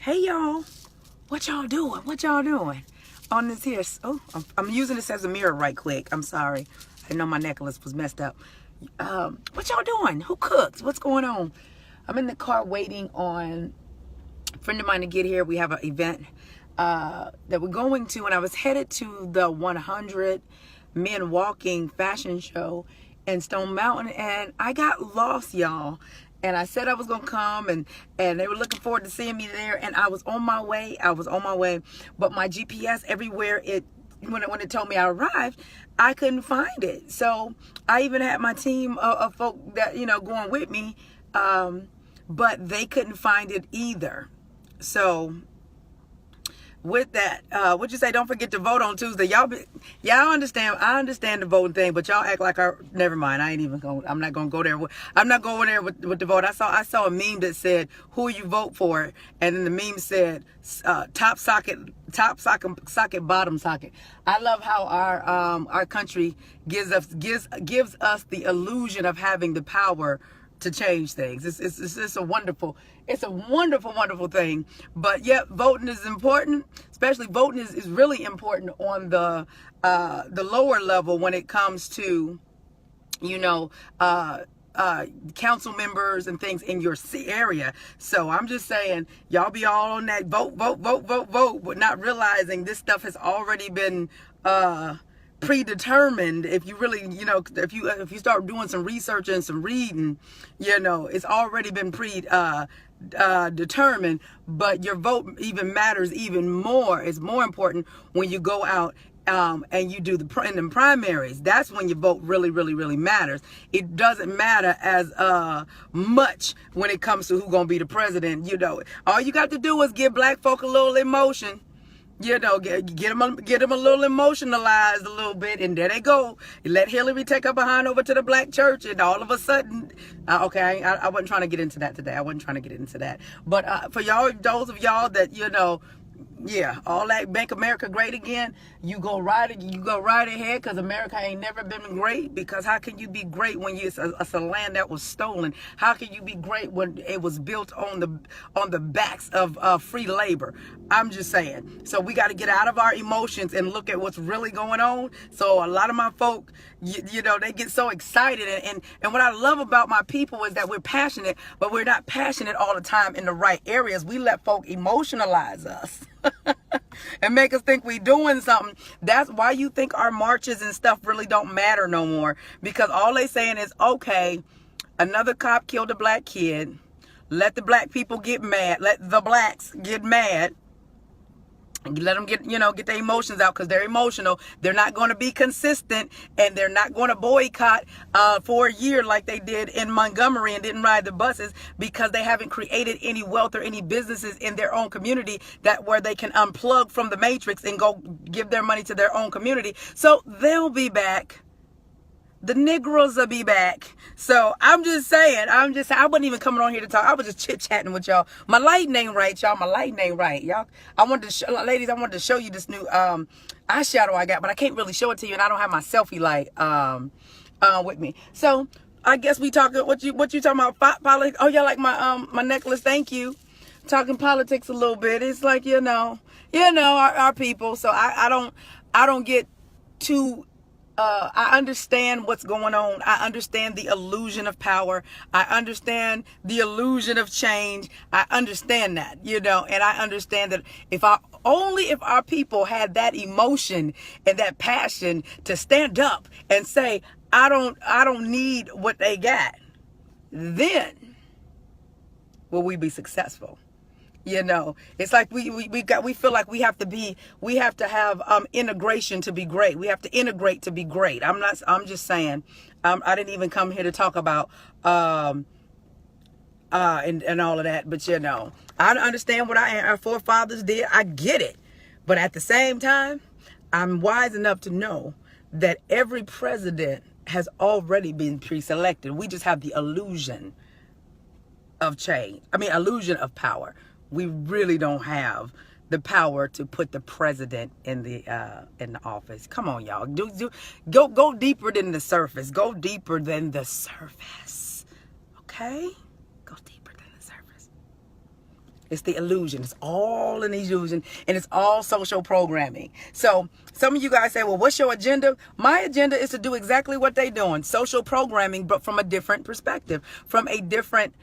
Hey y'all, what y'all doing? What y'all doing on this here? Oh, I'm using this as a mirror right quick. I'm sorry. I know my necklace was messed up. What y'all doing? Who cooks? What's going on? I'm in the car waiting on a friend of mine to get here. We have an event that we're going to, and I was headed to the 100 Men Walking fashion show in Stone Mountain, and I got lost, y'all. And I said I was gonna come, and they were looking forward to seeing me there. And I was on my way. But my GPS everywhere when it told me I arrived, I couldn't find it. So I even had my team of folk that going with me, but they couldn't find it either. So with that, what'd you say? Don't forget to vote on Tuesday. Y'all understand. I understand the voting thing, but y'all act like never mind. I'm not gonna go there. I'm not going there with the vote. I saw a meme that said, "Who you vote for?" And then the meme said, "Top socket, bottom socket." I love how our country gives us the illusion of having the power to change things. It's a wonderful thing. But yeah, voting is important. Especially voting is really important on the lower level when it comes to council members and things in your area. So I'm just saying, y'all be all on that vote, but not realizing this stuff has already been predetermined. If you really, if you start doing some research and some reading, it's already been determined. But your vote even matters even more. It's more important when you go out and you do in the primaries. That's when your vote really, really, really matters. It doesn't matter as much when it comes to who's gonna be the president. All you got to do is give black folk a little emotion. Get them a little emotionalized a little bit, and there they go. Let Hillary take her behind over to the black church, and all of a sudden, okay, I wasn't trying to get into that today. I wasn't trying to get into that. But for y'all, those of y'all that yeah, all that Make America Great Again, you go right ahead, because America ain't never been great. Because how can you be great when it's a land that was stolen? How can you be great when it was built on the backs of free labor? I'm just saying. So we got to get out of our emotions and look at what's really going on. So a lot of my folk, they get so excited, and what I love about my people is that we're passionate, but we're not passionate all the time in the right areas. We let folk emotionalize us and make us think we doing something. That's why you think our marches and stuff really don't matter no more, because all they saying is, okay, another cop killed a black kid, let the black people get mad, let the blacks get mad, let them get their emotions out, because they're emotional. They're not going to be consistent, and they're not going to boycott for a year like they did in Montgomery and didn't ride the buses, because they haven't created any wealth or any businesses in their own community where they can unplug from the matrix and go give their money to their own community. So they'll be back. The Negroes will be back. So I'm just saying, I wasn't even coming on here to talk. I was just chit-chatting with y'all. My lighting ain't right, y'all. My lighting ain't right, y'all. I wanted to show you this new eyeshadow I got, but I can't really show it to you, and I don't have my selfie light with me. So I guess we talking, what you talking about, politics? Oh, y'all like my necklace? Thank you. Talking politics a little bit. It's like, our people. So I don't get too I understand what's going on. I understand the illusion of power. I understand the illusion of change. I understand that, and I understand that if our people had that emotion and that passion to stand up and say, I don't need what they got, then will we be successful? It's like we feel like we have to have integration to be great. We have to integrate to be great. I'm just saying, I didn't even come here to talk about and all of that, but I understand what our forefathers did. I get it. But at the same time, I'm wise enough to know that every president has already been pre-selected. We just have the illusion of change. Illusion of power. We really don't have the power to put the president in the office. Come on, y'all. Go deeper than the surface. Go deeper than the surface. Okay? Go deeper than the surface. It's the illusion. It's all an illusion, and it's all social programming. So some of you guys say, well, what's your agenda? My agenda is to do exactly what they're doing, social programming, but from a different perspective, from a different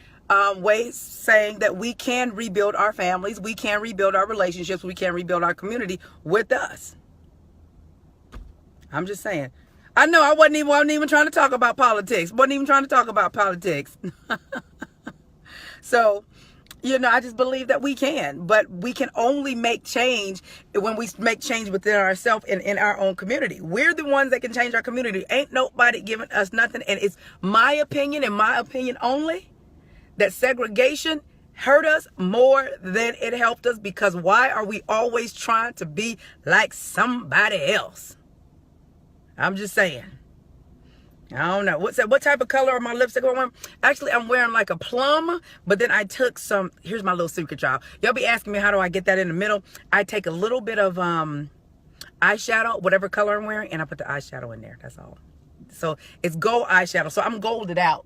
way, saying that we can rebuild our families, we can rebuild our relationships, we can rebuild our community with us. I'm just saying. I know I wasn't even trying to talk about politics. So, I just believe that we can, but we can only make change when we make change within ourselves and in our own community. We're the ones that can change our community. Ain't nobody giving us nothing. And it's my opinion and my opinion only that segregation hurt us more than it helped us, because why are we always trying to be like somebody else? I'm just saying. I don't know. What type of color are my lipstick wearing? Actually, I'm wearing like a plum, but then I took some, here's my little secret, y'all. Y'all be asking me, how do I get that in the middle? I take a little bit of eyeshadow, whatever color I'm wearing, and I put the eyeshadow in there. That's all. So it's gold eyeshadow. So I'm golded out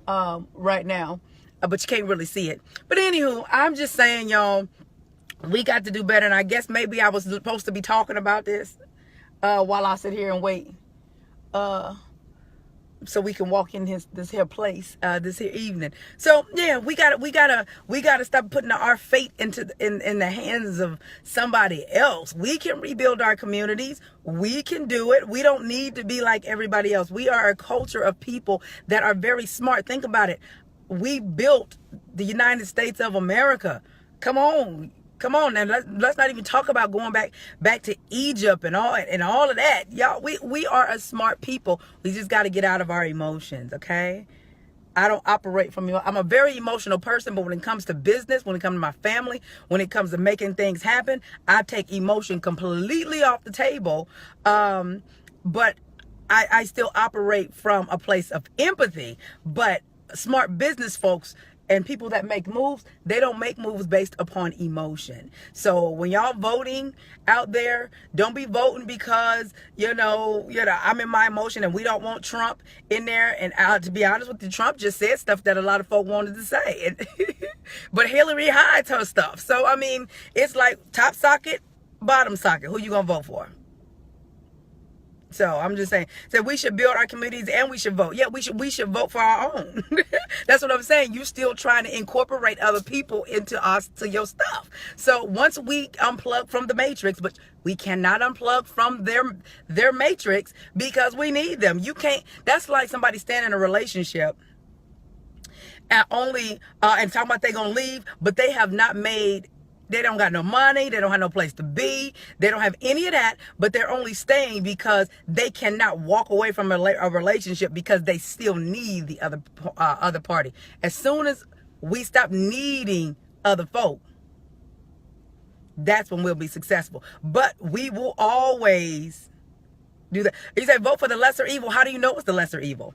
right now, but you can't really see it. But anywho, I'm just saying, y'all, we got to do better. And I guess maybe I was supposed to be talking about this while I sit here and wait. So we can walk in this here place this here evening. So yeah, we gotta stop putting our fate in the hands of somebody else. We can rebuild our communities. We can do it. We don't need to be like everybody else. We are a culture of people that are very smart. Think about it. We built the United States of America. Come on, and let's not even talk about going back to Egypt and all of that. Y'all, we are a smart people. We just got to get out of our emotions, okay? I don't operate from, I'm a very emotional person, but when it comes to business, when it comes to my family, when it comes to making things happen, I take emotion completely off the table. But I still operate from a place of empathy. But smart business folks and people that make moves, they don't make moves based upon emotion. So when y'all voting out there, don't be voting because, I'm in my emotion and we don't want Trump in there. And to be honest with you, Trump just said stuff that a lot of folk wanted to say. But Hillary hides her stuff. So, I mean, it's like top socket, bottom socket. Who you gonna vote for? So I'm just saying, we should build our communities and we should vote. Yeah, we should vote for our own. That's what I'm saying. You still trying to incorporate other people into your stuff. So once we unplug from the matrix, but we cannot unplug from their matrix because we need them. You can't. That's like somebody standing in a relationship and and talking about they're gonna leave, but they have not made. They don't got no money. They don't have no place to be. They don't have any of that, but they're only staying because they cannot walk away from a relationship because they still need the other party. As soon as we stop needing other folk, that's when we'll be successful. But we will always do that. You say vote for the lesser evil. How do you know it's the lesser evil?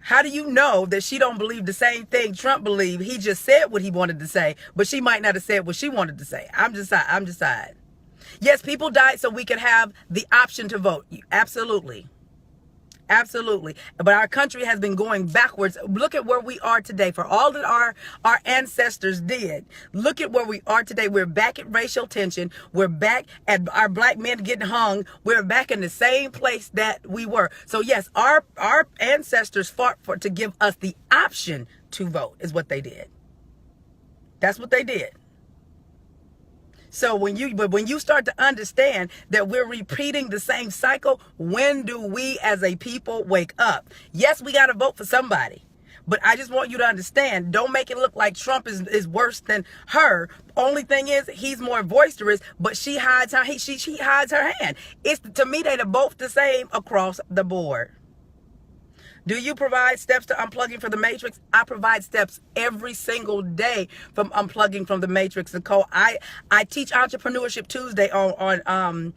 How do you know that she don't believe the same thing Trump believed? He just said what he wanted to say, but she might not have said what she wanted to say. I'm just saying. Yes, people died so we could have the option to vote. Absolutely. Absolutely. But our country has been going backwards. Look at where we are today. For all that our ancestors did, look at where we are today. We're back at racial tension. We're back at our black men getting hung. We're back in the same place that we were. So yes, our ancestors fought to give us the option to vote is what they did. That's what they did. So when you start to understand that we're repeating the same cycle, when do we as a people wake up? Yes, we got to vote for somebody. But I just want you to understand, don't make it look like Trump is worse than her. Only thing is, he's more boisterous, but she hides her hand. To me, they're both the same across the board. Do you provide steps to unplugging from the matrix? I provide steps every single day from unplugging from the matrix. Nicole, I teach Entrepreneurship Tuesday on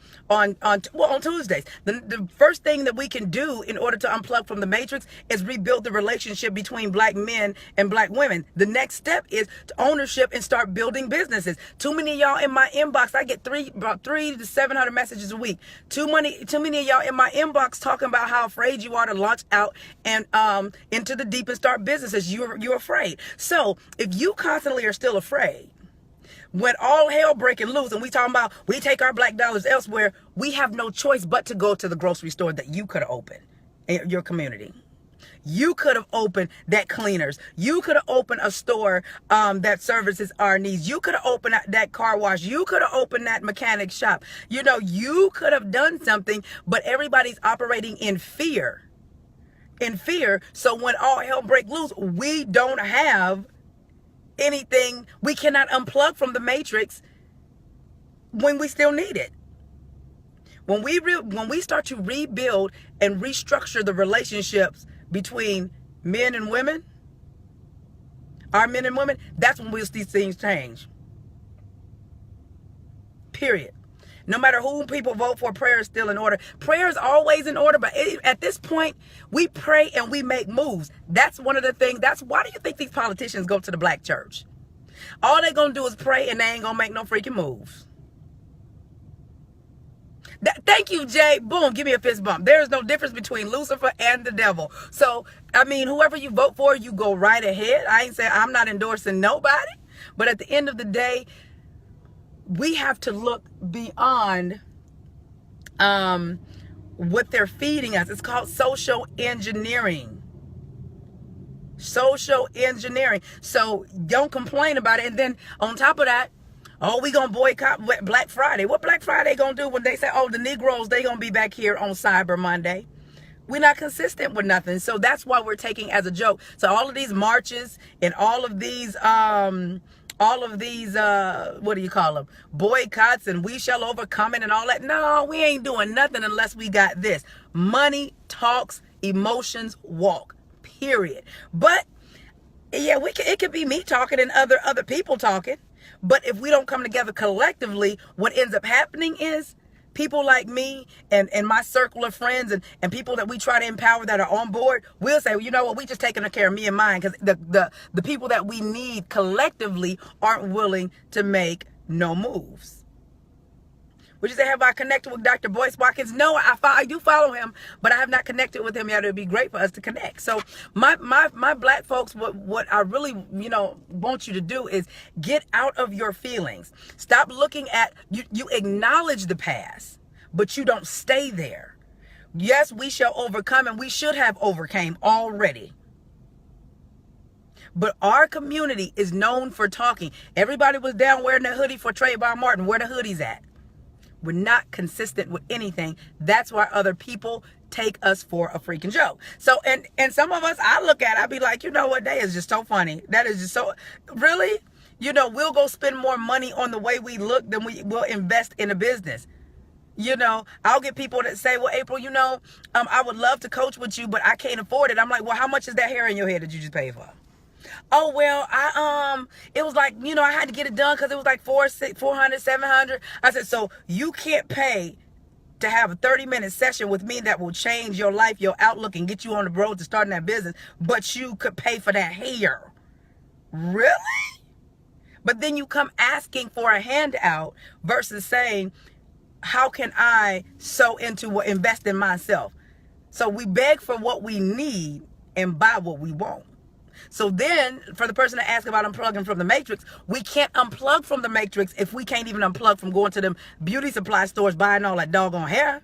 Tuesdays. The first thing that we can do in order to unplug from the matrix is rebuild the relationship between black men and black women. The next step is ownership and start building businesses. Too many of y'all in my inbox, I get about 300 to 700 messages a week. Too many of y'all in my inbox talking about how afraid you are to launch out and into the deep and start businesses. You're afraid. So if you constantly are still afraid, When all hell breaking loose and we talking about we take our black dollars elsewhere, we have no choice but to go to the grocery store that you could have opened in your community. You could have opened that cleaners. You could have opened a store that services our needs. You could have opened that car wash. You could have opened that mechanic shop. You know, you could have done something, but everybody's operating in fear. In fear. So when all hell breaks loose, we don't have anything. We cannot unplug from the matrix when we still need it. When we start to rebuild and restructure the relationships between men and women, our men and women, that's when we'll see things change. Period. No matter who people vote for, prayer is still in order. Prayer is always in order, but at this point, we pray and we make moves. That's one of the things. That's why do you think these politicians go to the black church? All they're going to do is pray and they ain't going to make no freaking moves. Thank you, Jay. Boom, give me a fist bump. There is no difference between Lucifer and the devil. So, I mean, whoever you vote for, you go right ahead. I ain't saying I'm not endorsing nobody. But at the end of the day, we have to look beyond what they're feeding us. It's called social engineering. Social engineering. So don't complain about it. And then on top of that, oh, we gonna boycott Black Friday. What Black Friday gonna do when they say, oh, the Negroes, they gonna be back here on Cyber Monday? We're not consistent with nothing. So that's why we're taking as a joke. So all of these marches and all of these what do you call them? Boycotts and we shall overcome it and all that. No, we ain't doing nothing unless we got this. Money talks, emotions walk, period. But yeah, it could be me talking and other people talking. But if we don't come together collectively, what ends up happening is people like me and my circle of friends and people that we try to empower that are on board, we'll say, well, you know what, we just taking care of me and mine, because the people that we need collectively aren't willing to make no moves. Would you say, have I connected with Dr. Boyce Watkins? No, I do follow him, but I have not connected with him yet. It would be great for us to connect. So my black folks, what I really, want you to do is get out of your feelings. Stop looking at, you acknowledge the past, but you don't stay there. Yes, we shall overcome, and we should have overcame already. But our community is known for talking. Everybody was down wearing the hoodie for Trayvon Martin. Where the hoodies at? We're not consistent with anything. That's why other people take us for a freaking joke. So, and some of us, I look at, I be like, you know what, that is just so funny. That is just so, really? We'll go spend more money on the way we look than we will invest in a business. I'll get people that say, well, April, I would love to coach with you, but I can't afford it. I'm like, well, how much is that hair in your head that you just paid for? Oh, well, it was like, I had to get it done because it was like $400, $700. I said, so you can't pay to have a 30-minute session with me that will change your life, your outlook, and get you on the road to starting that business, but you could pay for that hair. Really? But then you come asking for a handout versus saying, how can I invest in myself? So we beg for what we need and buy what we want. So then, for the person to ask about unplugging from the matrix, we can't unplug from the matrix if we can't even unplug from going to them beauty supply stores buying all that doggone hair.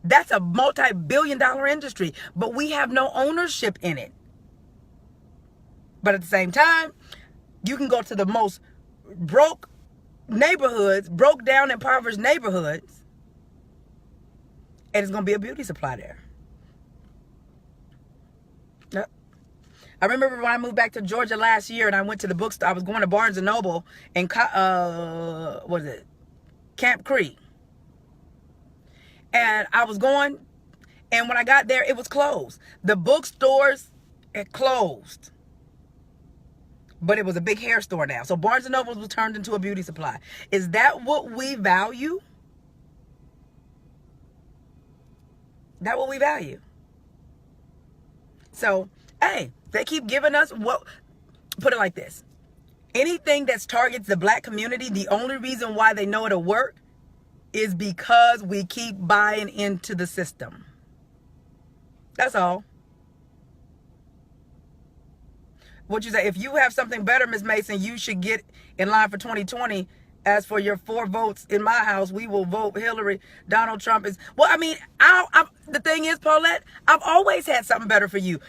That's a multi-billion-dollar industry, but we have no ownership in it. But at the same time, you can go to the most broke neighborhoods, broke down, impoverished neighborhoods, and it's going to be a beauty supply there. Yep. I remember when I moved back to Georgia last year and I went to the bookstore. I was going to Barnes & Noble in, Camp Creek. And I was going, and when I got there, it was closed. The bookstores had closed. But it was a big hair store now. So Barnes & Noble was turned into a beauty supply. Is that what we value? That what we value? So, hey, they keep giving us put it like this. Anything that targets the black community, the only reason why they know it'll work is because we keep buying into the system. That's all. What you say, if you have something better, Miss Mason, you should get in line for 2020. As for your 4 votes in my house, we will vote Hillary. Donald Trump is, well, I mean, the thing is, Paulette, I've always had something better for you.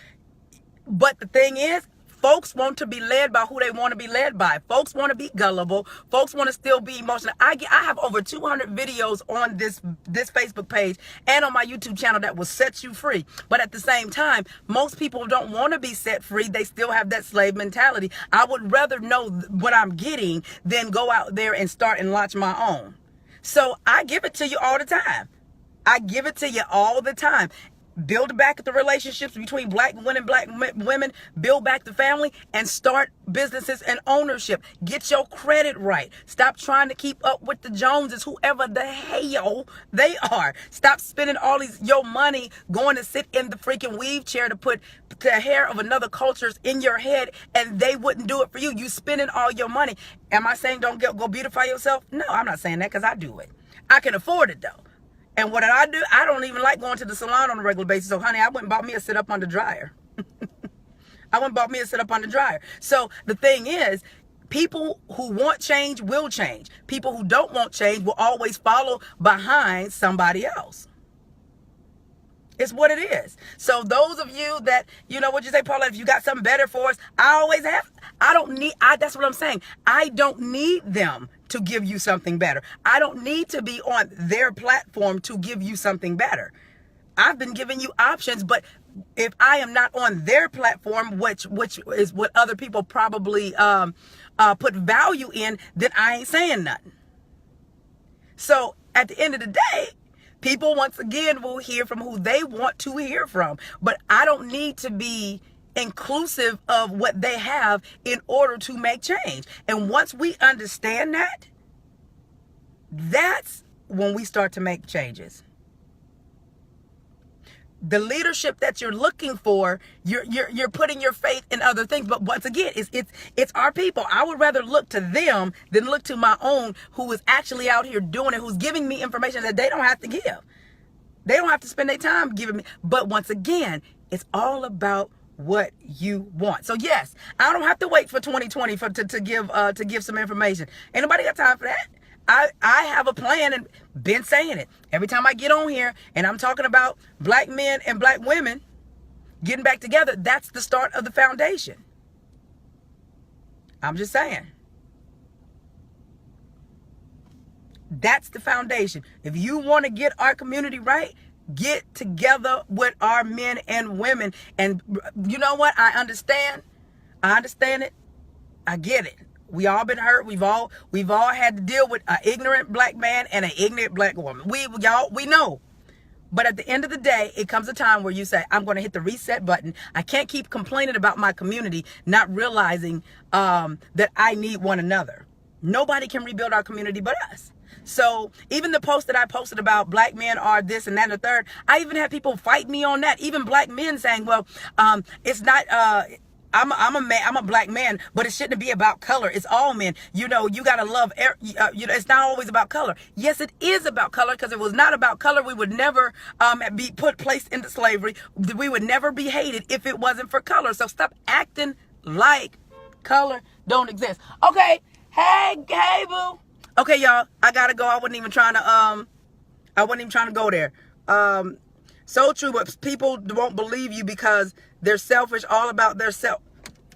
But the thing is, folks want to be led by who they want to be led by. Folks want to be gullible. Folks want to still be emotional. I have over 200 videos on this Facebook page and on my YouTube channel that will set you free. But at the same time, most people don't want to be set free. They still have that slave mentality. I would rather know what I'm getting than go out there and start and launch my own. So I give it to you all the time. I give it to you all the time. Build back the relationships between black women, build back the family, and start businesses and ownership. Get your credit right. Stop trying to keep up with the Joneses, whoever the hell they are. Stop spending all your money going to sit in the freaking weave chair to put the hair of another culture's in your head, and they wouldn't do it for you. You spending all your money. Am I saying don't go beautify yourself? No, I'm not saying that, because I do it. I can afford it though. And what did I do? I don't even like going to the salon on a regular basis. So, honey, I went and bought me a sit-up on the dryer. I went and bought me a sit-up on the dryer. So, the thing is, people who want change will change. People who don't want change will always follow behind somebody else. It's what it is. So, those of you that, you know what you say, Paula, if you got something better for us, I always have. That's what I'm saying. I don't need them to give you something better. I don't need to be on their platform to give you something better. I've been giving you options, but if I am not on their platform, which is what other people probably put value in, then I ain't saying nothing. So at the end of the day, people once again will hear from who they want to hear from, but I don't need to be inclusive of what they have in order to make change. And once we understand that, that's when we start to make changes. The leadership that you're looking for, you're putting your faith in other things. But once again, it's our people. I would rather look to them than look to my own, who is actually out here doing it, who's giving me information that they don't have to give. They don't have to spend their time giving me. But once again, it's all about what you want. So yes, I don't have to wait for 2020 to give some information. Ain't nobody got time for that. I have a plan and been saying it. Every time I get on here and I'm talking about black men and black women getting back together, that's the start of the foundation. I'm just saying. That's the foundation. If you want to get our community right, get together with our men and women. And you know what? I understand it. I get it. We all been hurt. We've all had to deal with an ignorant black man and an ignorant black woman. We know. But at the end of the day, it comes a time where you say, I'm going to hit the reset button. I can't keep complaining about my community, not realizing that I need one another. Nobody can rebuild our community but us. So even the post that I posted about black men are this and that and the third, I even had people fight me on that. Even black men saying, well, it's not, I'm a man, I'm a black man, but it shouldn't be about color. It's all men. You know, you got to love, it's not always about color. Yes, it is about color, because if it was not about color, we would never be placed into slavery. We would never be hated if it wasn't for color. So stop acting like color don't exist. Okay. Hey, boo. Okay, y'all, I gotta go. I wasn't even trying to go there. So true, but people won't believe you because they're selfish, all about their self.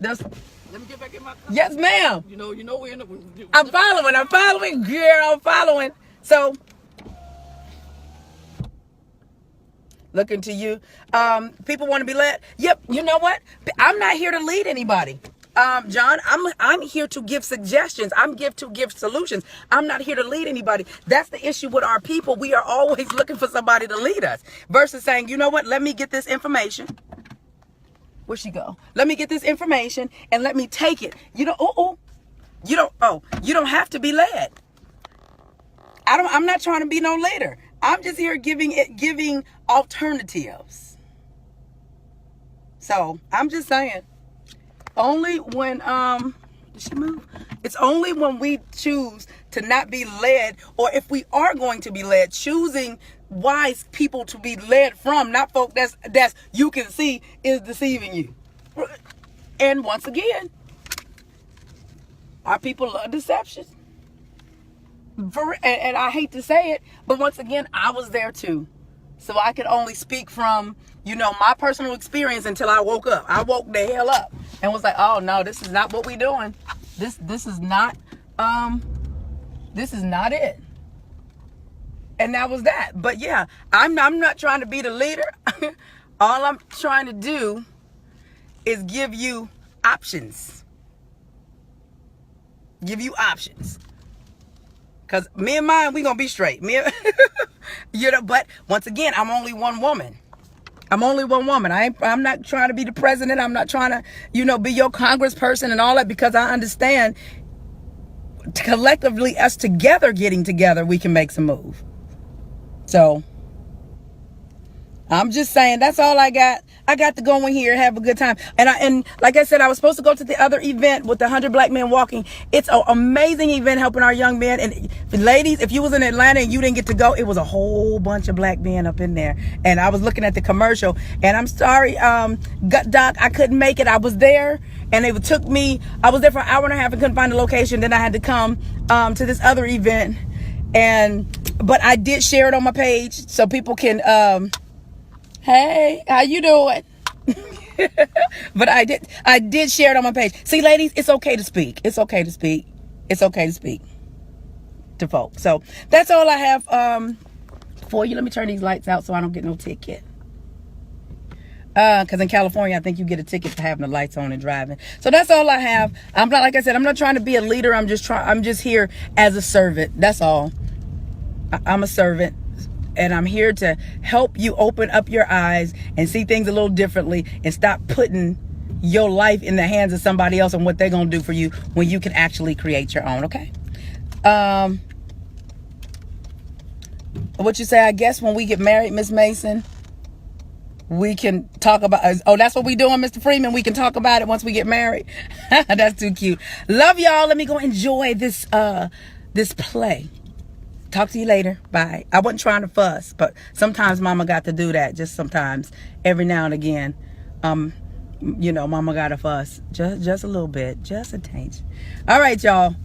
Let me get back in my car. Yes, ma'am. You know, we're in the. I'm following, girl. I'm following. So, looking to you. People want to be led. Yep. You know what? I'm not here to lead anybody. John, I'm here to give suggestions. I'm here to give solutions. I'm not here to lead anybody. That's the issue with our people. We are always looking for somebody to lead us versus saying, you know what? Let me get this information. Where'd she go? Let me get this information and let me take it. You don't have to be led. I'm not trying to be no leader. I'm just here giving alternatives. So I'm just saying. Only when, did she move? It's only when we choose to not be led, or if we are going to be led, choosing wise people to be led from, not folk that's you can see is deceiving you. And once again, our people love deception. And I hate to say it, but once again, I was there too. So I could only speak from, my personal experience until I woke up. I woke the hell up and was like, oh no, this is not what we doing. This is not it. And that was that. But yeah, I'm not trying to be the leader. All I'm trying to do is give you options. Give you options. Because me and mine, we going to be straight. But once again, I'm only one woman. I'm not trying to be the president. I'm not trying to, be your congressperson and all that, because I understand collectively, us together, getting together, we can make some move. So I'm just saying, that's all I got. I got to go in here, have a good time. And like I said, I was supposed to go to the other event with the 100 Black Men Walking. It's an amazing event helping our young men. And ladies, if you was in Atlanta and you didn't get to go, it was a whole bunch of black men up in there. And I was looking at the commercial, and I'm sorry, Doc, I couldn't make it. I was there, and they took me. I was there for an hour and a half and couldn't find the location. Then I had to come to this other event. But I did share it on my page so people can, hey, how you doing? But I did share it on my page. See, ladies, it's okay to speak. It's okay to speak. It's okay to speak to folks. So that's all I have for you. Let me turn these lights out so I don't get no ticket. Because in California, I think you get a ticket for having the lights on and driving. So that's all I have. I'm not, like I said, I'm not trying to be a leader. I'm just here as a servant. That's all. I'm a servant. And I'm here to help you open up your eyes and see things a little differently, and stop putting your life in the hands of somebody else and what they're going to do for you when you can actually create your own. Okay. What you say? I guess when we get married, Miss Mason, we can talk about, oh, that's what we doing, Mr. Freeman. We can talk about it once we get married. That's too cute. Love y'all. Let me go enjoy this play. Talk to you later. Bye. I wasn't trying to fuss, but sometimes mama got to do that. Just sometimes, every now and again, mama got to fuss. Just a little bit. Just a taint. All right, y'all.